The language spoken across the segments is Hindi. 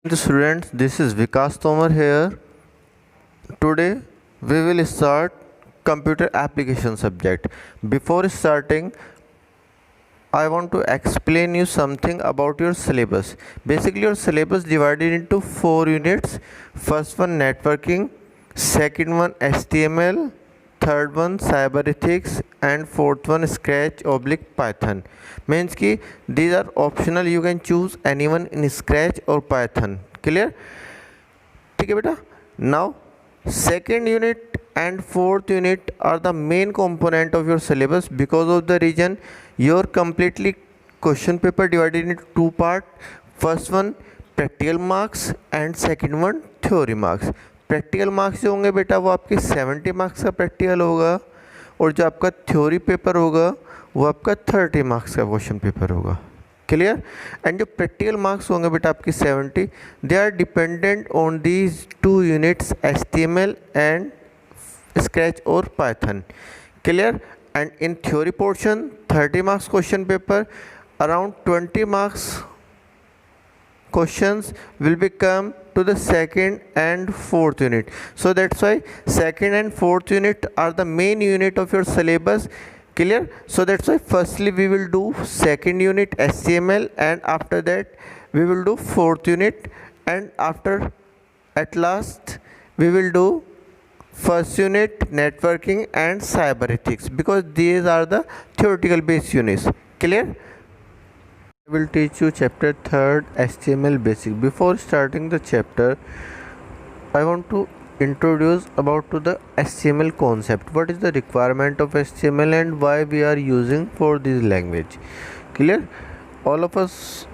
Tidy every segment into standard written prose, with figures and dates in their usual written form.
The students, this is Vikas Tomar here. Today we will start computer application subject. Before starting, I want to explain you something about your syllabus. Basically, your syllabus divided into 4 units. First one networking, second one HTML, third one cyber ethics, and fourth one Scratch oblique Python. Means ki these are optional. You can choose anyone in Scratch or Python. Clear? ठीक है बेटा. Now second unit and fourth unit are the main component of your syllabus. Because of the reason your completely question paper divided into two part. First one practical marks and second one theory marks. Practical marks जो होंगे बेटा वो आपके 70 मार्क्स का प्रैक्टिकल होगा और जो आपका थ्योरी पेपर होगा वो आपका 30 मार्क्स का क्वेश्चन पेपर होगा. क्लियर? एंड जो प्रैक्टिकल मार्क्स होंगे बेटा आपकी 70, they are dependent on these 2 units HTML and scratch और python. Clear? And in theory portion 30 marks question paper, around 20 marks questions will be come to the second and fourth unit. So that's why second and fourth unit are the main unit of your syllabus. Clear? So that's why firstly we will do second unit HTML and after that we will do fourth unit, and after at last we will do first unit networking and cyber ethics, because these are the theoretical based units. Clear? I will teach you chapter 3rd HTML basic. Before starting the chapter, I want to introduce about to the HTML concept. What is the requirement of HTML and why we are using for this language. Clear? All of us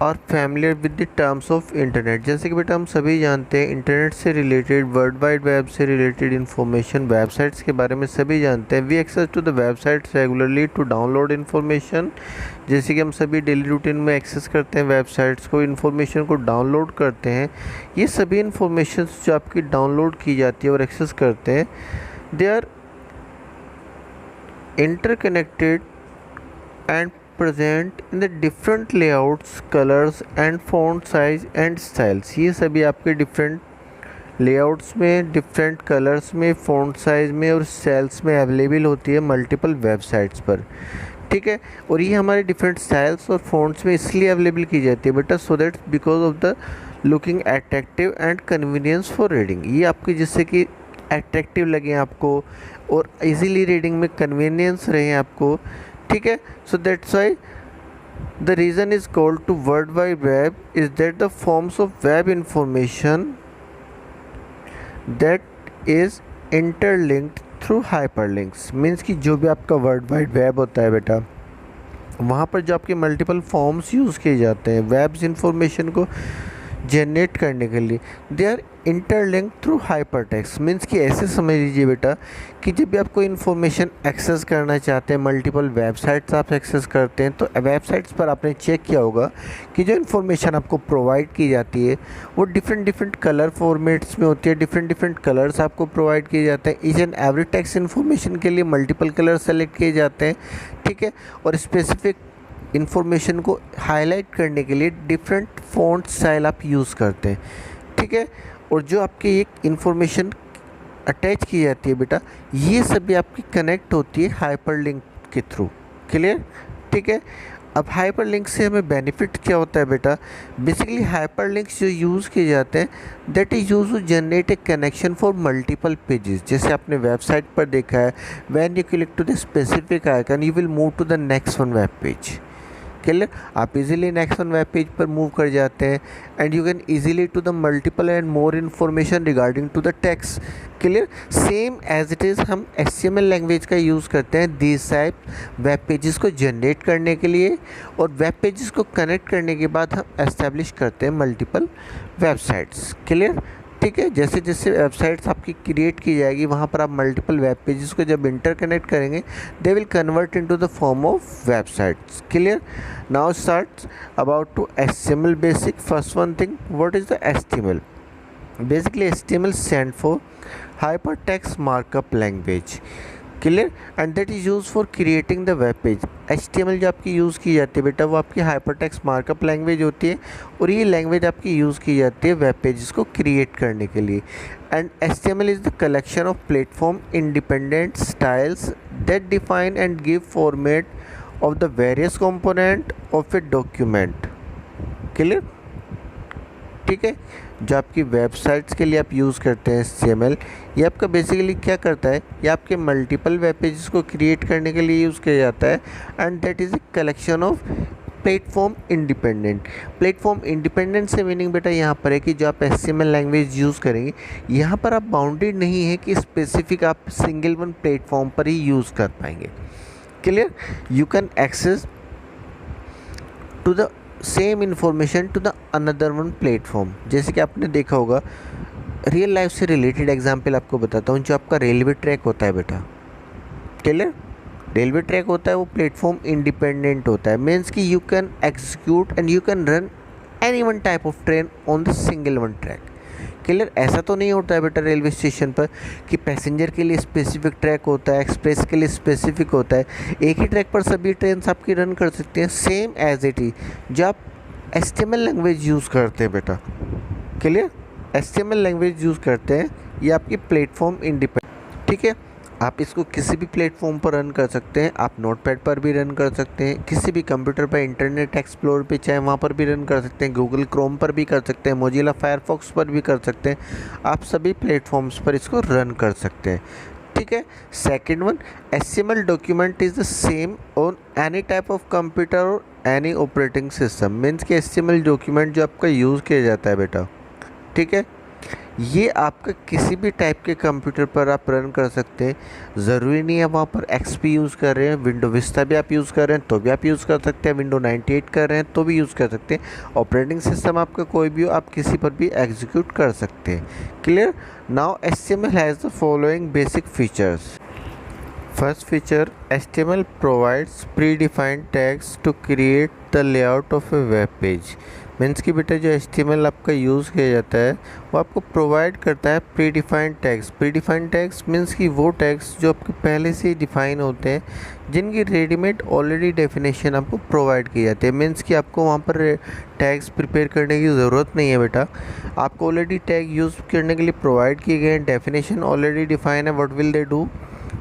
are familiar with the terms of internet. जैसे कि बेटा हम सभी जानते हैं इंटरनेट से रिलेटेड, वर्ल्ड वाइड वेब से रिलेटेड इन्फॉर्मेशन, वेबसाइट्स के बारे में सभी जानते हैं. We access to the websites regularly to download information. जैसे कि हम सभी डेली रूटीन में एक्सेस करते हैं वेबसाइट्स को, इन्फॉर्मेशन को डाउनलोड करते हैं. ये सभी इन्फॉर्मेशन जो आपकी डाउनलोड की जाती है और एक्सेस करते हैं, they are interconnected and present in the different layouts, colors and font size and styles. ये सभी आपके different layouts में, different colors में, font size में और styles में अवेलेबल होती है मल्टीपल वेबसाइट्स पर. ठीक है? और ये हमारे different styles और fonts में इसलिए अवेलेबल की जाती है बेटा, so that because of the looking attractive and convenience for reading. ये आपकी जिससे कि अट्रैक्टिव लगे आपको और इजीली रीडिंग में कन्वीनियंस रहे आपको. ठीक है? So that's why the reason is called to world wide web is that the forms of web information that is interlinked through hyperlinks. Means कि जो भी आपका वर्ल्ड वाइड वेब होता है बेटा, वहाँ पर जो आपके मल्टीपल फॉर्म्स यूज़ किए जाते हैं वेब्स इंफॉर्मेशन को जनरेट करने के लिए, they are interlink through hyper text. Means कि ऐसे समझ लीजिए बेटा कि जब भी आप कोई इन्फॉर्मेशन एक्सेस करना चाहते हैं, मल्टीपल वेबसाइट्स आप एक्सेस करते हैं, तो वेबसाइट्स पर आपने चेक किया होगा कि जो इन्फॉर्मेशन आपको प्रोवाइड की जाती है वो डिफरेंट कलर फॉर्मेट्स में होती है, डिफरेंट कलर्स आपको प्रोवाइड किए जाते हैं. Each and every text information के लिए मल्टीपल कलर सेलेक्ट किए जाते हैं. ठीक है? और स्पेसिफिक इन्फॉर्मेशन को हाईलाइट करने के लिए डिफरेंट फ़ॉन्ट स्टाइल आप यूज़ करते हैं. ठीक है? और जो आपकी एक इन्फॉर्मेशन अटैच की जाती है बेटा, ये सभी आपकी कनेक्ट होती है हाइपरलिंक के थ्रू. क्लियर? ठीक है? अब हाइपरलिंक से हमें बेनिफिट क्या होता है बेटा? बेसिकली हाइपरलिंक्स जो यूज़ किए जाते हैं, that is use to generate a connection for multiple pages. जैसे आपने वेबसाइट पर देखा है, when you click to the specific icon you will move to the next one web page. Clear? आप easily next one web page पर मूव कर जाते हैं and you can easily to the multiple and more information regarding to the text. Clear? Same as it is हम HTML लैंग्वेज का यूज़ करते हैं दिस टाइप वेब पेजेस को जनरेट करने के लिए, और वेब पेजेस को कनेक्ट करने के बाद हम एस्टेब्लिश करते हैं मल्टीपल वेबसाइट्स. क्लियर? ठीक है? जैसे जैसे वेबसाइट्स आपकी क्रिएट की जाएगी, वहाँ पर आप मल्टीपल वेब पेजेस को जब इंटरकनेक्ट करेंगे, they will convert into the form of websites. Clear? Now start about to HTML basic. First one thing, what is the HTML? Basically HTML stand for hypertext markup language. Clear. And that is use for creating the web page. HTML जो आपकी यूज़ की जाती है बेटा वो आपकी हाइपरटेक्स्ट मार्कअप लैंग्वेज होती है, और ये लैंग्वेज आपकी यूज़ की जाती है वेब पेजेस को क्रिएट करने के लिए। And HTML is the collection of platform independent styles that define and give format of the various component of a document. Clear, ठीक है। जो आपकी वेबसाइट्स के लिए आप यूज़ करते हैं HTML, ये आपका बेसिकली क्या करता है, ये आपके मल्टीपल वेब पेजेस को क्रिएट करने के लिए यूज़ किया जाता है। And that is a collection of platform independent. Platform independent से मीनिंग बेटा यहाँ पर है कि जो आप HTML लैंग्वेज यूज़ करेंगे, यहाँ पर आप बाउंडेड नहीं है कि स्पेसिफिक आप सिंगल वन प्लेटफॉर्म पर ही यूज़ कर पाएंगे। Clear, you can access to the same information to the another one platform. जैसे कि आपने देखा होगा, रियल लाइफ से रिलेटेड एग्जांपल आपको बताता हूँ। जो आपका रेलवे ट्रैक होता है बेटा, क्लियर, रेलवे ट्रैक होता है वो प्लेटफॉर्म इंडिपेंडेंट होता है। मीन्स कि you can execute and you can run any one type of train on the single one track. Clear, ऐसा तो नहीं होता है बेटा रेलवे स्टेशन पर कि पैसेंजर के लिए स्पेसिफिक ट्रैक होता है, एक्सप्रेस के लिए स्पेसिफिक होता है। एक ही ट्रैक पर सभी ट्रेन आपकी रन कर सकते हैं। सेम एज इट इज जो आप HTML लैंग्वेज यूज़ करते हैं बेटा, क्लियर, HTML लैंग्वेज यूज़ करते हैं, ये आपकी प्लेटफॉर्म इंडिपेंडेंट, ठीक है। आप इसको किसी भी प्लेटफॉर्म पर रन कर सकते हैं। आप नोटपैड पर भी रन कर सकते हैं, किसी भी कंप्यूटर पर, इंटरनेट एक्सप्लोर पे चाहे वहाँ पर भी रन कर सकते हैं, गूगल क्रोम पर भी कर सकते हैं, मोजिला फायरफॉक्स पर भी कर सकते हैं। आप सभी प्लेटफॉर्म्स पर इसको रन कर सकते हैं, ठीक है। Second one, HTML document is the same on any type of computer और एनी ऑपरेटिंग सिस्टम। मीन्स कि HTML डॉक्यूमेंट जो आपका यूज़ किया जाता है बेटा, ठीक है, ये आपका किसी भी टाइप के कंप्यूटर पर आप रन कर सकते हैं। ज़रूरी नहीं है वहाँ पर XP यूज़ कर रहे हैं, विंडो विस्टा भी आप यूज़ कर रहे हैं तो भी आप यूज़ कर सकते हैं, विंडो 98 कर रहे हैं तो भी यूज़ कर सकते हैं। ऑपरेटिंग सिस्टम आपका कोई भी हो, आप किसी पर भी एग्जीक्यूट कर सकते हैं। Clear, now HTML has the following basic features. First feature, HTML provides predefined tags to create the layout of a web page। Means कि बेटा जो HTML आपका यूज़ किया जाता है वो आपको प्रोवाइड करता है predefined tags. Predefined tags means कि वो टैग्स जो आपके पहले से ही डिफाइन होते हैं, जिनकी रेडीमेड ऑलरेडी डेफिनेशन आपको प्रोवाइड की जाती है। मीन्स कि आपको वहाँ पर टैग्स प्रिपेयर करने की ज़रूरत नहीं है बेटा, आपको ऑलरेडी टैग यूज़ करने के लिए प्रोवाइड किए गए हैं, डेफिनेशन ऑलरेडी डिफाइन है। What will they do,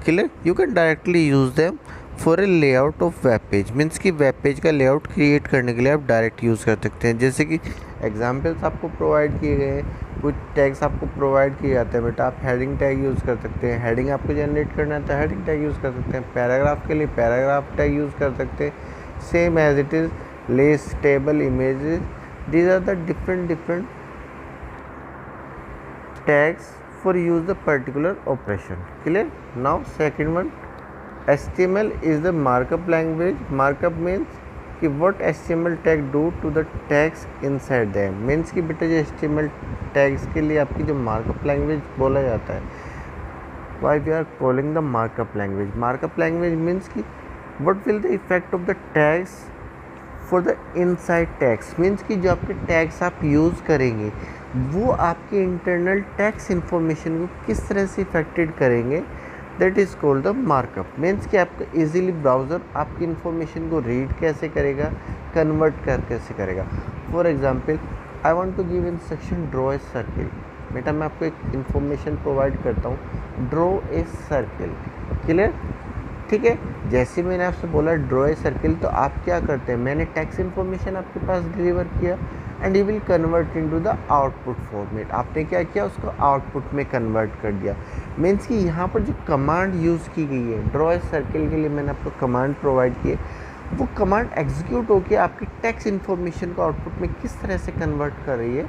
clear, you can directly use them for a layout of web page. Means कि वेब पेज का लेआउट क्रिएट करने के लिए आप डायरेक्ट यूज़ कर सकते हैं। जैसे कि एग्जांपल्स आपको प्रोवाइड किए गए हैं, कुछ टैग्स आपको प्रोवाइड किए जाते हैं बेटा। आप हेडिंग टैग यूज़ कर सकते हैं, हेडिंग आपको जनरेट करना है तो हेडिंग टैग यूज़ कर सकते हैं। पैराग्राफ के लिए पैराग्राफ टैग यूज़ कर सकते हैं। Same as it is list, table, images, these are the different tags for use the particular operation। Clear, now second one, HTML is the markup language। markup means कि what HTML tag do to the tags inside them। means कि बेटा जो HTML tags के लिए आपकी जो markup language बोला जाता है, why we are calling the markup language। markup language means कि what will the effect of the tags for the inside tags। means कि जो आपके tags आप यूज़ करेंगे वो आपके इंटरनल टैक्स इन्फॉर्मेशन को किस तरह से इफेक्टेड करेंगे, that is called the markup. Means कि आपका इजीली ब्राउज़र आपकी इन्फॉर्मेशन को रीड कैसे करेगा, कन्वर्ट कर कैसे करेगा। For example, I want to give instruction draw a circle. बेटा मैं आपको एक इन्फॉर्मेशन प्रोवाइड करता हूँ, ड्रॉ ए सर्किल। क्लियर, ठीक है। जैसे मैंने आपसे बोला ड्रॉ ए सर्किल, तो आप क्या करते हैं, मैंने टैक्स इन्फॉर्मेशन आपके पास डिलीवर किया and you will convert into the output format. आपने क्या किया, उसको आउटपुट में कन्वर्ट कर दिया। मीन्स कि यहाँ पर जो कमांड यूज़ की गई है ड्रॉ ए सर्किल के लिए, मैंने आपको कमांड प्रोवाइड की है, वो कमांड एग्जीक्यूट होकर आपकी टैक्स इन्फॉर्मेशन को आउटपुट में किस तरह से कन्वर्ट कर रही है।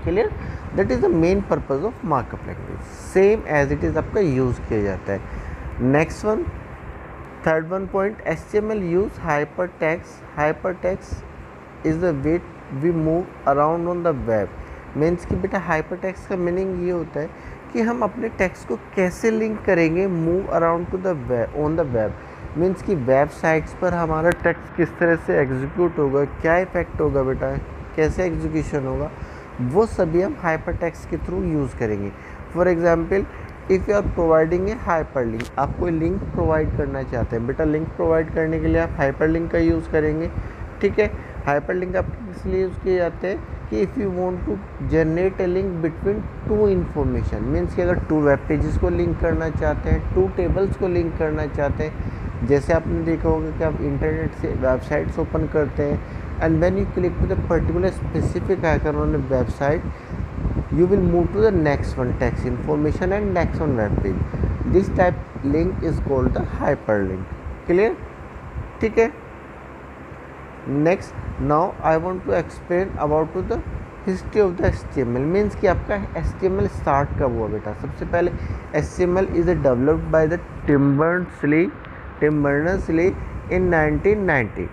Clear, that is the main purpose of markup language. Same as it is आपका यूज़ किया जाता है। Next one, third one point, HTML use hypertext is the way we move around on the web. Means कि बेटा हाइपरटेक्स्ट का मीनिंग ये होता है कि हम अपने टेक्स्ट को कैसे लिंक करेंगे move around two the web, on the web. Means कि वेबसाइट्स पर हमारा टेक्स्ट किस तरह से एग्जीक्यूट होगा, क्या इफेक्ट होगा बेटा, कैसे एग्जीक्यूशन होगा, वो सभी हम हाइपरटेक्स्ट के थ्रू यूज़ करेंगे। For example, if you are providing a hyper link, आप कोई लिंक प्रोवाइड करना चाहते हैं बेटा, लिंक प्रोवाइड करने के लिए आप हाइपर लिंक का यूज़ करेंगे। ठीक है, हाइपर लिंक आपके इसलिए यूज़ किए जाते हैं कि if you want to generate a link between two information, means कि अगर टू वेब पेजेस को लिंक करना चाहते हैं, टू टेबल्स को लिंक करना चाहते हैं। जैसे आपने देखा होगा कि आप इंटरनेट से वेबसाइट्स ओपन करते हैं and when you click to the particular specific icon on the website, you will move to the next one, text information and next one web page. This type link is called the hyperlink. Clear? ठीक है। Next, now I want to explain about to the history of the HTML. Means कि आपका HTML start कब हुआ बेटा। सबसे पहले HTML is developed by the Tim Berners-Lee in 1990.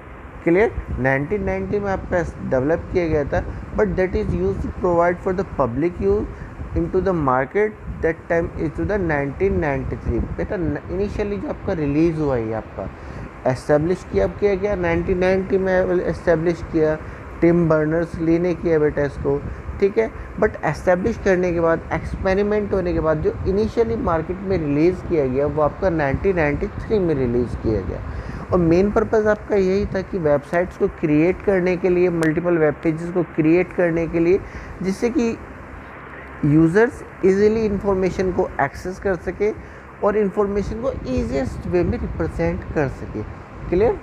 Clear, 1990 में आपका डेवलप किया गया था, but that is use to provide for the public use into the market that time is to the 1993। बेटा इनिशियली जो आपका रिलीज़ हुआ है आपका एस्टेब्लिश किया गया 1990 में एस्टेब्लिश किया, टिम बर्नर्स ली ने किया बेटा इसको। ठीक है, बट एस्टेब्लिश करने के बाद एक्सपेरिमेंट होने के बाद जो इनिशियली मार्केट में रिलीज़ किया गया वो आपका 1993 में रिलीज़ किया गया। और मेन पर्पज़ आपका यही था कि वेबसाइट्स को क्रिएट करने के लिए, मल्टीपल वेब पेजेस को क्रिएट करने के लिए, जिससे कि यूज़र्स इजीली इंफॉर्मेशन को एक्सेस कर सके और इंफॉर्मेशन को ईजीएस्ट वे में रिप्रेजेंट कर सके। क्लियर?